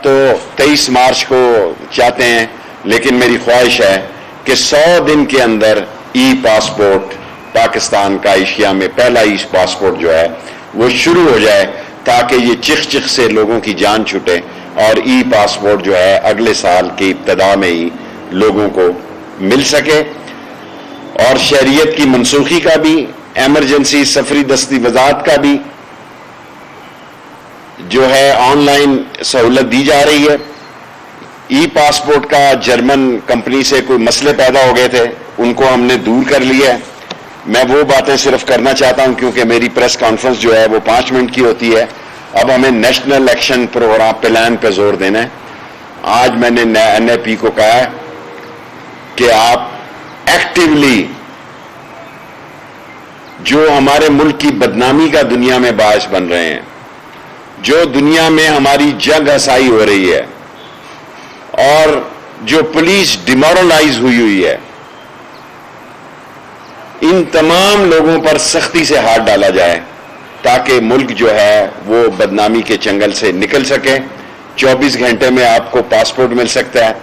تو 23 مارچ کو چاہتے ہیں، لیکن میری خواہش ہے کہ 100 دن کے اندر ای پاسپورٹ پاکستان کا ایشیا میں پہلا ای پاسپورٹ جو ہے وہ شروع ہو جائے، تاکہ یہ چخ سے لوگوں کی جان چھوٹے اور ای پاسپورٹ جو ہے اگلے سال کی ابتدا میں ہی لوگوں کو مل سکے، اور شہریت کی منسوخی کا بھی، ایمرجنسی سفری دستاویزات کا بھی جو ہے آن لائن سہولت دی جا رہی ہے۔ ای پاسپورٹ کا جرمن کمپنی سے کوئی مسئلے پیدا ہو گئے تھے، ان کو ہم نے دور کر لیا ہے۔ میں وہ باتیں صرف کرنا چاہتا ہوں کیونکہ میری پریس کانفرنس جو ہے وہ 5 منٹ کی ہوتی ہے۔ اب ہمیں نیشنل ایکشن پروگرام پلان پہ زور دینا ہے۔ آج میں نے NAP کو کہا ہے کہ آپ ایکٹیولی جو ہمارے ملک کی بدنامی کا دنیا میں باعث بن رہے ہیں، جو دنیا میں ہماری جنگ ہسائی ہو رہی ہے اور جو پولیس ڈیمورلائز ہوئی ہے، ان تمام لوگوں پر سختی سے ہاتھ ڈالا جائے تاکہ ملک جو ہے وہ بدنامی کے چنگل سے نکل سکے۔ 24 گھنٹے میں آپ کو پاسپورٹ مل سکتا ہے۔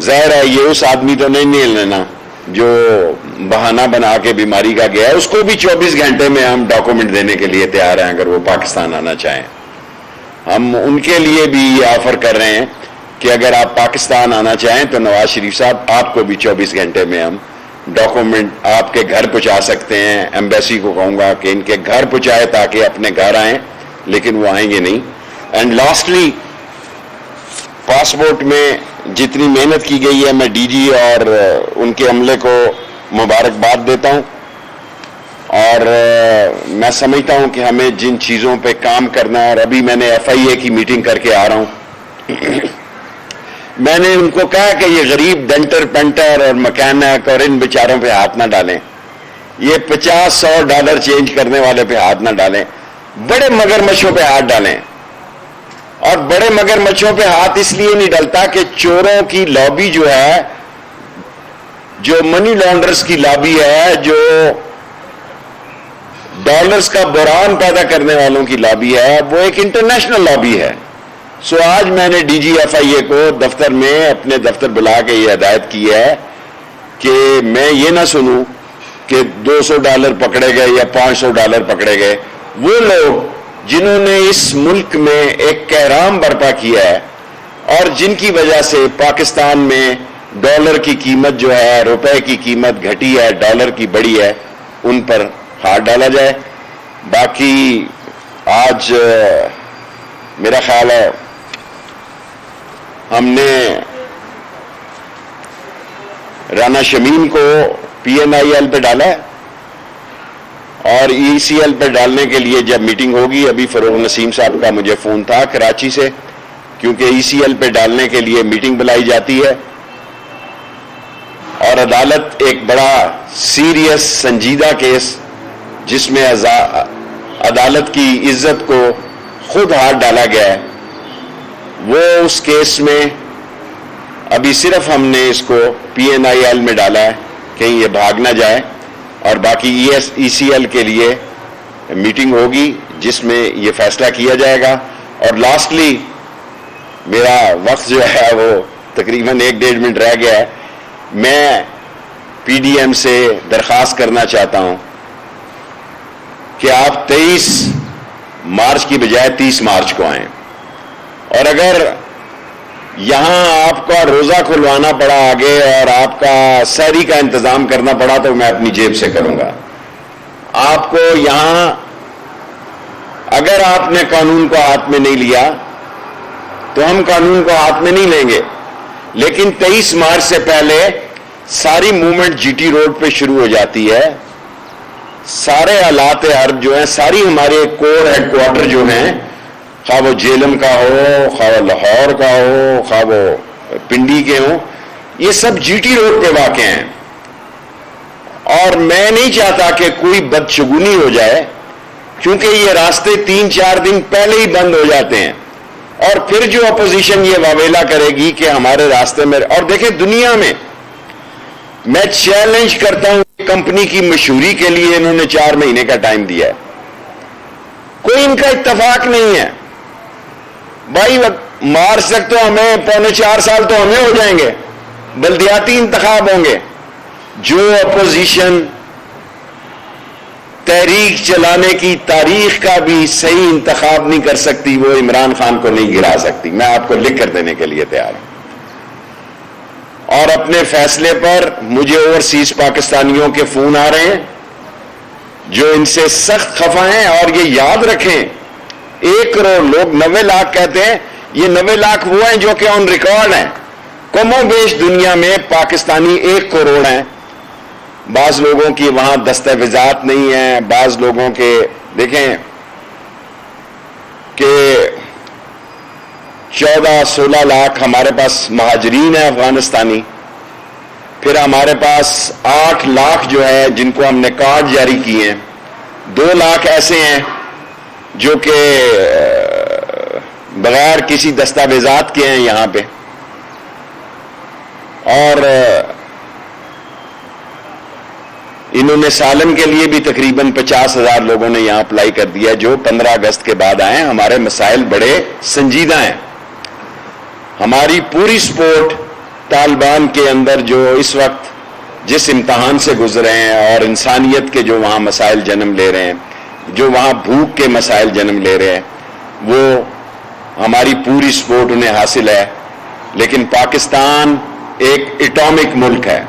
ظاہر ہے یہ اس آدمی تو نہیں لینا جو بہانہ بنا کے بیماری کا گیا ہے، اس کو بھی 24 گھنٹے میں ہم ڈاکومنٹ دینے کے لیے تیار ہیں اگر وہ پاکستان آنا چاہیں۔ ہم ان کے لیے بھی یہ آفر کر رہے ہیں کہ اگر آپ پاکستان آنا چاہیں تو نواز شریف صاحب آپ کو بھی 24 گھنٹے میں ہم ڈاکومنٹ آپ کے گھر پہنچا سکتے ہیں۔ ایمبیسی کو کہوں گا کہ ان کے گھر پہنچائے تاکہ اپنے گھر آئیں، لیکن وہ آئیں گے نہیں۔ اینڈ لاسٹلی، پاسپورٹ میں جتنی محنت کی گئی ہے میں DG اور ان کے عملے کو مبارکباد دیتا ہوں، اور میں سمجھتا ہوں کہ ہمیں جن چیزوں پہ کام کرنا ہے، اور ابھی میں نے FIA کی میٹنگ کر کے آ رہا ہوں۔ میں نے ان کو کہا کہ یہ غریب ڈنٹر پینٹر اور مکینک اور ان بیچاروں پہ ہاتھ نہ ڈالیں، یہ $50-100 چینج کرنے والے پہ ہاتھ نہ ڈالیں، بڑے مگرمچھوں پہ ہاتھ ڈالیں۔ اور بڑے مگرمچھوں پہ ہاتھ اس لیے نہیں ڈلتا کہ چوروں کی لابی جو ہے، جو منی لانڈرز کی لابی ہے، جو ڈالرز کا بحران پیدا کرنے والوں کی لابی ہے، وہ ایک انٹرنیشنل لابی ہے۔ سو آج میں نے DG FIA کو دفتر میں اپنے دفتر بلا کے یہ ہدایت کی ہے کہ میں یہ نہ سنوں کہ $200 پکڑے گئے یا $500 پکڑے گئے۔ وہ لوگ جنہوں نے اس ملک میں ایک کہرام برپا کیا ہے اور جن کی وجہ سے پاکستان میں ڈالر کی قیمت جو ہے، روپے کی قیمت گھٹی ہے، ڈالر کی بڑی ہے، ان پر ہاتھ ڈالا جائے۔ باقی آج میرا خیال ہے ہم نے رانا شمیم کو PNIL پہ ڈالا ہے، اور ECL پہ ڈالنے کے لیے جب میٹنگ ہوگی، ابھی فروغ نسیم صاحب کا مجھے فون تھا کراچی سے، کیونکہ ECL پہ ڈالنے کے لیے میٹنگ بلائی جاتی ہے، اور عدالت ایک بڑا سیریس سنجیدہ کیس جس میں عدالت کی عزت کو خود ہاتھ ڈالا گیا ہے، وہ اس کیس میں ابھی صرف ہم نے اس کو PNIL میں ڈالا ہے، کہیں یہ بھاگ نہ جائے، اور باقی ECL کے لیے میٹنگ ہوگی جس میں یہ فیصلہ کیا جائے گا۔ اور لاسٹلی، میرا وقت جو ہے وہ تقریباً 1-1.5 منٹ رہ گیا ہے، میں PDM سے درخواست کرنا چاہتا ہوں کہ آپ 23 مارچ کی بجائے 30 مارچ کو آئیں، اور اگر یہاں آپ کا روزہ کھلوانا پڑا آگے اور آپ کا سحری کا انتظام کرنا پڑا تو میں اپنی جیب سے کروں گا۔ آپ کو یہاں اگر آپ نے قانون کو ہاتھ میں نہیں لیا تو ہم قانون کو ہاتھ میں نہیں لیں گے، لیکن 23 مارچ سے پہلے ساری موومنٹ GT روڈ پہ شروع ہو جاتی ہے۔ سارے آلات حرب جو ہیں، ساری ہمارے کور ہیڈ کوارٹر جو ہیں، خواہ وہ جیلم کا ہو، خواہ وہ لاہور کا ہو، خواہ وہ پنڈی کے ہوں، یہ سب GT روڈ پہ واقع ہیں، اور میں نہیں چاہتا کہ کوئی بدشگونی ہو جائے، کیونکہ یہ راستے 3-4 دن پہلے ہی بند ہو جاتے ہیں، اور پھر جو اپوزیشن یہ واویلا کرے گی کہ ہمارے راستے میں، اور دیکھیں دنیا میں میں چیلنج کرتا ہوں، کمپنی کی مشہوری کے لیے انہوں نے 4 مہینے کا ٹائم دیا ہے، کوئی ان کا اتفاق نہیں ہے۔ بھائی مارچ تک تو ہمیں 3.25 سال تو ہمیں ہو جائیں گے، بلدیاتی انتخاب ہوں گے. جو اپوزیشن تحریک چلانے کی تاریخ کا بھی صحیح انتخاب نہیں کر سکتی، وہ عمران خان کو نہیں گرا سکتی. میں آپ کو لکھ کر دینے کے لیے تیار ہوں. اور اپنے فیصلے پر مجھے اوورسیز پاکستانیوں کے فون آ رہے ہیں جو ان سے سخت خفا ہیں. اور یہ یاد رکھیں 1 کروڑ لوگ 90 لاکھ کہتے ہیں، یہ 90 لاکھ وہ ہیں جو کہ آن ریکارڈ ہیں. کم و بیش دنیا میں پاکستانی 1 کروڑ ہیں. بعض لوگوں کی وہاں دستاویزات نہیں ہیں، بعض لوگوں کے دیکھیں کہ 14-16 لاکھ ہمارے پاس مہاجرین ہیں افغانستانی. پھر ہمارے پاس 8 لاکھ جو ہے جن کو ہم نے کارڈ جاری کیے ہیں. 2 لاکھ ایسے ہیں جو کہ بغیر کسی دستاویزات کے ہیں یہاں پہ. اور انہوں نے سالن کے لیے بھی تقریباً 50,000 لوگوں نے یہاں اپلائی کر دیا جو 15 اگست کے بعد آئے ہیں. ہمارے مسائل بڑے سنجیدہ ہیں. ہماری پوری سپورٹ طالبان کے اندر جو اس وقت جس امتحان سے گزرے ہیں اور انسانیت کے جو وہاں مسائل جنم لے رہے ہیں، جو وہاں بھوک کے مسائل جنم لے رہے ہیں، وہ ہماری پوری سپورٹ انہیں حاصل ہے. لیکن پاکستان ایک ایٹامک ملک ہے.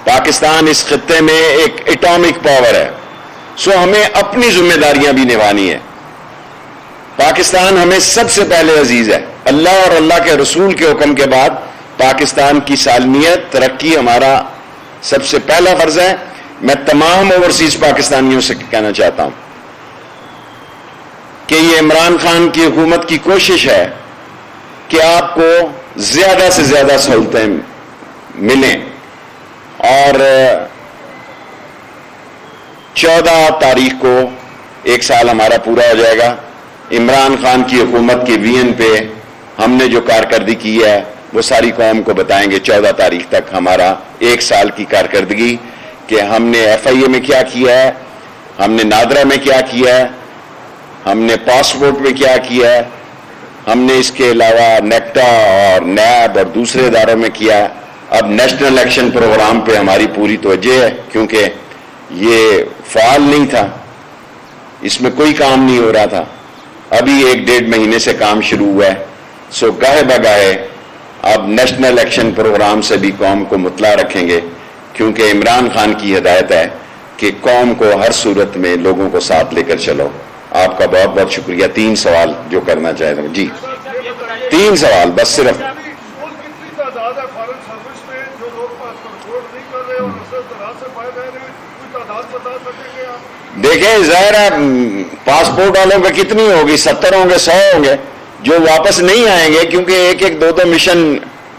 پاکستان اس خطے میں ایک ایٹامک پاور ہے. سو ہمیں اپنی ذمہ داریاں بھی نبھانی ہیں. پاکستان ہمیں سب سے پہلے عزیز ہے. اللہ اور اللہ کے رسول کے حکم کے بعد پاکستان کی سالمیت ترقی ہمارا سب سے پہلا فرض ہے. میں تمام اوورسیز پاکستانیوں سے کہنا چاہتا ہوں کہ یہ عمران خان کی حکومت کی کوشش ہے کہ آپ کو زیادہ سے زیادہ سہولتیں ملیں. اور 14 تاریخ کو 1 سال ہمارا پورا ہو جائے گا. عمران خان کی حکومت کے وی این پہ ہم نے جو کارکردگی کی ہے وہ ساری قوم کو بتائیں گے. 14 تاریخ تک ہمارا 1 سال کی کارکردگی کہ ہم نے ایف آئی اے میں کیا کیا ہے، ہم نے نادرا میں کیا کیا ہے، ہم نے پاسپورٹ میں کیا کیا ہے، ہم نے اس کے علاوہ نیکٹا اور نیب اور دوسرے اداروں میں کیا ہے. اب نیشنل ایکشن پروگرام پہ ہماری پوری توجہ ہے کیونکہ یہ فعال نہیں تھا، اس میں کوئی کام نہیں ہو رہا تھا. ابھی 1-1.5 مہینے سے کام شروع ہوا ہے. سو گاہے بگاہے اب نیشنل ایکشن پروگرام سے بھی قوم کو مطلع رکھیں گے کیونکہ عمران خان کی ہدایت ہے کہ قوم کو ہر صورت میں لوگوں کو ساتھ لے کر چلو. آپ کا بہت بہت شکریہ. 3 سوال جو کرنا چاہتا ہوں. جی 3 سوال بس صرف. دیکھیں ظاہر ہے پاسپورٹ والوں کا کتنی ہوگی، 70 ہوں گے، 100 ہوں گے جو واپس نہیں آئیں گے کیونکہ 1-2 مشن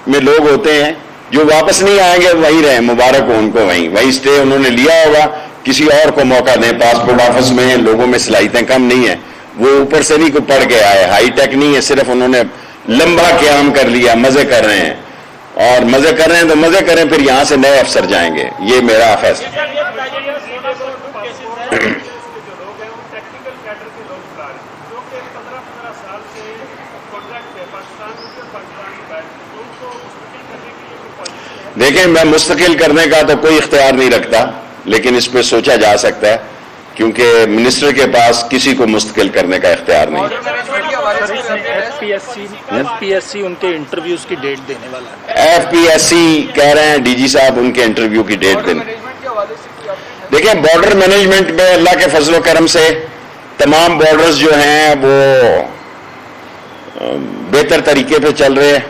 میں لوگ ہوتے ہیں جو واپس نہیں آئیں گے. وہیں رہیں، مبارک ہو ان کو. وہیں اسٹے انہوں نے لیا ہوگا. کسی اور کو موقع دیں. پاسپورٹ آفس میں لوگوں میں صلاحیتیں کم نہیں ہیں. وہ اوپر سے نہیں کوئی پڑھ کے آئے، ہائی ٹیک نہیں ہے، صرف انہوں نے لمبا قیام کر لیا. مزے کر رہے ہیں اور مزے کر رہے ہیں تو مزے کریں، پھر یہاں سے نئے افسر جائیں گے. یہ میرا فیصلہ. دیکھیں میں مستقل کرنے کا تو کوئی اختیار نہیں رکھتا لیکن اس پہ سوچا جا سکتا ہے کیونکہ منسٹر کے پاس کسی کو مستقل کرنے کا اختیار نہیں. ایف پی ایس سی ان کے انٹرویوز کی ڈیٹ دینے والا ہے. ایف پی ایس سی کہہ رہے ہیں ڈی جی صاحب ان کے انٹرویو کی ڈیٹ دینے. دیکھیں بارڈر مینجمنٹ میں اللہ کے فضل و کرم سے تمام بارڈرز جو ہیں وہ بہتر طریقے پہ چل رہے ہیں.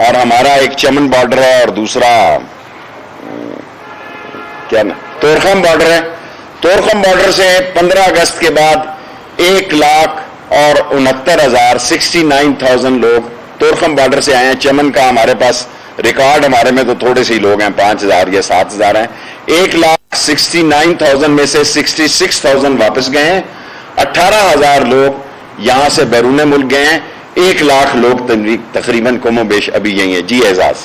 اور ہمارا ایک چمن بارڈر ہے اور دوسرا کیا نا تورخم بارڈر ہے. تورخم بارڈر سے 15 اگست کے بعد 1,69,000 لوگ تورخم بارڈر سے آئے ہیں. چمن کا ہمارے پاس ریکارڈ ہمارے میں تو تھوڑے سے ہی لوگ ہیں، 5,000 یا 7,000 ہیں. 1,69,000 میں سے 66,000 واپس گئے ہیں. 18,000 لوگ یہاں سے بیرون ملک گئے ہیں. 1,00,000 لوگ تقریباً کم و بیش ابھی یہی ہیں. جی اعزاز.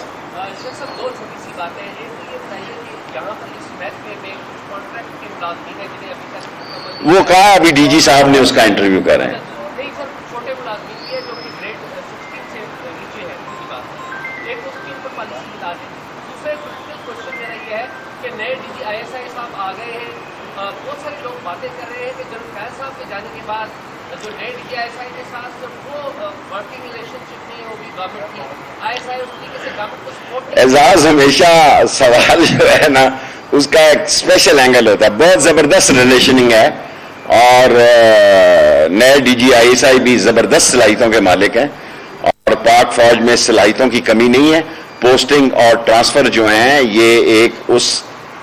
وہ کہا ابھی ڈی جی صاحب نے اس کا انٹرویو کر رہے ہیں. ISI صاحب آ گئے ہیں. بہت سارے لوگ باتیں کر رہے ہیں کہ جنرل فیض صاحب کے جانے کے بعد جو نئے DG ISI کے ساتھ وہ ورکنگ ریلیشن شپ نہیں ہوگی گورنمنٹ کی. ISI اس طریقے سے گورنمنٹ کو سپورٹ. اعزاز ہمیشہ سوال جو ہے نا اس کا ایک اسپیشل اینگل ہوتا ہے. بہت زبردست ریلیشننگ ہے اور نئے DG ISI بھی زبردست صلاحیتوں کے مالک ہیں اور پاک فوج میں صلاحیتوں کی کمی نہیں ہے. پوسٹنگ اور ٹرانسفر جو ہیں یہ ایک اس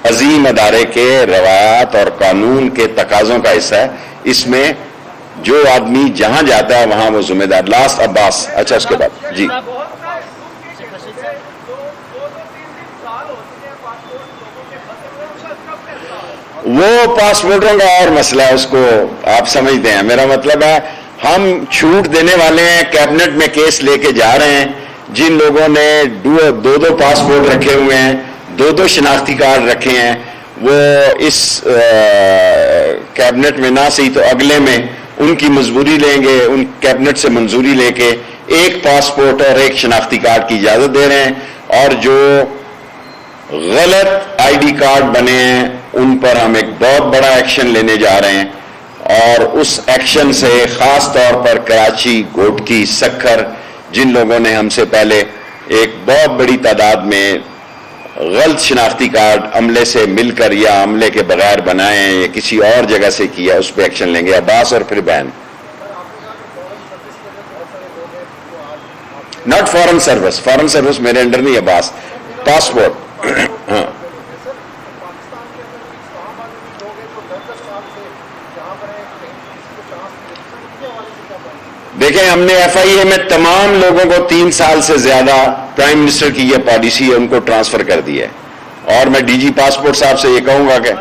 عظیم ادارے کے روایات اور قانون کے تقاضوں کا حصہ ہے. اس میں جو آدمی جہاں جاتا ہے وہاں وہ ذمہ دار. لاسٹ عباس. اچھا اس کے بعد جی وہ پاسپورٹوں کا اور مسئلہ ہے, اس کو آپ سمجھتے ہیں. میرا مطلب ہے ہم چھوٹ دینے والے ہیں. کیبنٹ میں کیس لے کے جا رہے ہیں. جن لوگوں نے دو پاسپورٹ رکھے ہوئے ہیں, دو شناختی کارڈ رکھے ہیں, وہ اس کیبنٹ میں نہ صحیح تو اگلے میں ان کی مجبوری لیں گے. ان کیبنٹ سے منظوری لے کے ایک پاسپورٹ اور ایک شناختی کارڈ کی اجازت دے رہے ہیں. اور جو غلط ID کارڈ بنے ہیں ان پر ہم ایک بہت بڑا ایکشن لینے جا رہے ہیں. اور اس ایکشن سے خاص طور پر کراچی, گوٹکی, سکھر جن لوگوں نے ہم سے پہلے ایک بہت بڑی تعداد میں غلط شناختی کارڈ عملے سے مل کر یا عملے کے بغیر بنائے ہیں یا کسی اور جگہ سے کیا, اس پہ ایکشن لیں گے. عباس اور پھر بہن. Not foreign service, foreign service میرے انڈر نہیں. عباس پاسپورٹ. ہاں دیکھیں ہم نے FIA میں تمام لوگوں کو 3 سال سے زیادہ پرائم منسٹر کی یہ پالیسی ہے ان کو ٹرانسفر کر دیا ہے. اور میں DG پاسپورٹ صاحب سے یہ کہوں گا کہ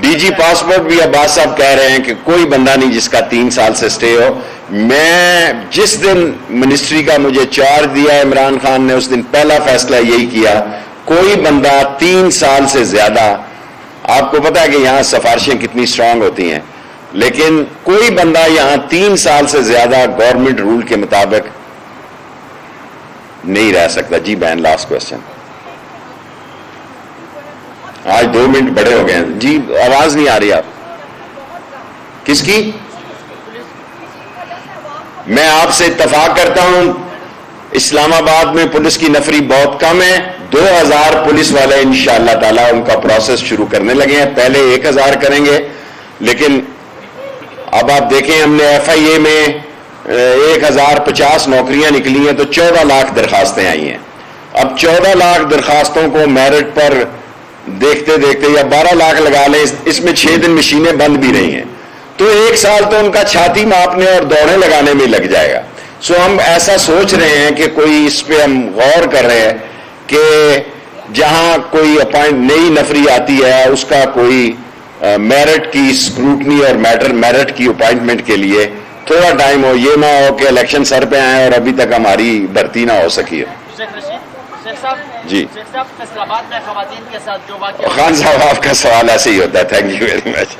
DG پاسپورٹ بھی عباس صاحب کہہ رہے ہیں کہ کوئی بندہ نہیں جس کا 3 سال سے سٹے ہو. میں جس دن منسٹری کا مجھے چارج دیا عمران خان نے اس دن پہلا فیصلہ یہی کیا, کوئی بندہ 3 سال سے زیادہ, آپ کو پتا ہے کہ یہاں سفارشیں کتنی سٹرانگ ہوتی ہیں, لیکن کوئی بندہ یہاں 3 سال سے زیادہ گورنمنٹ رول کے مطابق نہیں رہ سکتا. جی بہن لاسٹ کوسچن. آج 2 منٹ بڑے ہو گئے ہیں. جی آواز نہیں آ رہی. آپ کس کی؟ میں آپ سے اتفاق کرتا ہوں اسلام آباد میں پولیس کی نفری بہت کم ہے. 2000 پولیس والے انشاءاللہ تعالی ان کا پروسیس شروع کرنے لگے ہیں. پہلے 1000 کریں گے, لیکن اب آپ دیکھیں ہم نے FIA میں 1050 نوکریاں نکلی ہیں تو 14 لاکھ درخواستیں آئی ہیں. اب 14 لاکھ درخواستوں کو میرٹ پر دیکھتے دیکھتے یا 12 لاکھ لگا لیں, اس میں 6 دن مشینیں بند بھی رہی ہیں, تو 1 سال تو ان کا چھاتی ماپنے اور دوڑیں لگانے میں لگ جائے گا. سو ہم ایسا سوچ رہے ہیں کہ کوئی اس پہ ہم غور کر رہے ہیں کہ جہاں کوئی نئی نفری آتی ہے اس کا کوئی میرٹ کی اسکروٹنی اور میرٹ کی اپائنٹمنٹ کے لیے تھوڑا ٹائم ہو. یہ نہ ہو کہ الیکشن سر پہ آئے اور ابھی تک ہماری بھرتی نہ ہو سکی ہے. جی فیصلہ آباد میں خواتین کے ساتھ جو واقعہ خان صاحب آپ کا سوال ایسے ہی ہوتا ہے. Thank you very much.